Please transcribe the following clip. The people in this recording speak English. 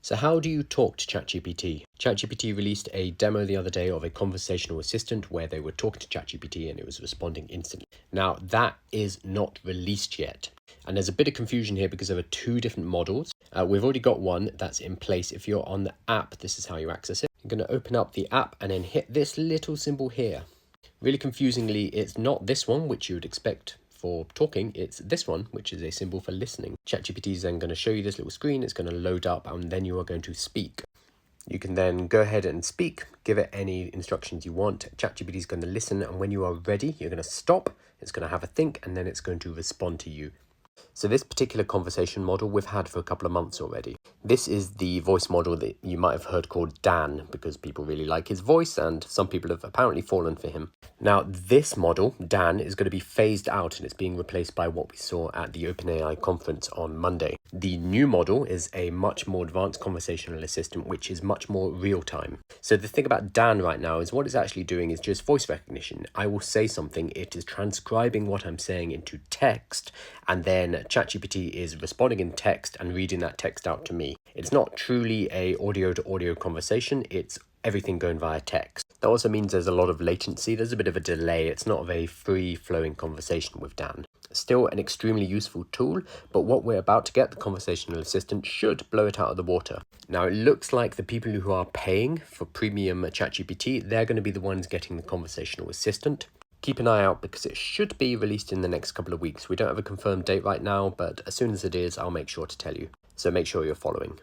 So how do you talk to ChatGPT? ChatGPT released a demo the other day of a conversational assistant where they were talking to ChatGPT and it was responding instantly. Now that is not released yet. And there's a bit of confusion here because there are two different models. We've already got one that's in place. If you're on the app, this is how you access it. You're going to open up the app and then hit this little symbol here. Really confusingly, it's not this one, which you would expect for talking, it's this one, which is a symbol for listening. ChatGPT is then going to show you this little screen, it's going to load up, and then you are going to speak. You can then go ahead and speak, give it any instructions you want. ChatGPT is going to listen, and when you are ready, you're going to stop, it's going to have a think, and then it's going to respond to you. So this particular conversation model we've had for a couple of months already. This is the voice model that you might have heard called Dan, because people really like his voice and some people have apparently fallen for him. Now this model, Dan, is going to be phased out and it's being replaced by what we saw at the OpenAI conference on Monday. The new model is a much more advanced conversational assistant, which is much more real time. So the thing about Dan right now is what it's actually doing is just voice recognition. I will say something, it is transcribing what I'm saying into text, and then ChatGPT is responding in text and reading that text out to me. It's not truly a audio to audio conversation, it's everything going via text. That also means there's a lot of latency, there's a bit of a delay, it's not a very free-flowing conversation with Dan. Still an extremely useful tool, but what we're about to get, the conversational assistant, should blow it out of the water. Now it looks like the people who are paying for premium ChatGPT, they're going to be the ones getting the conversational assistant. Keep an eye out because it should be released in the next couple of weeks. We don't have a confirmed date right now, but as soon as it is, I'll make sure to tell you. So make sure you're following.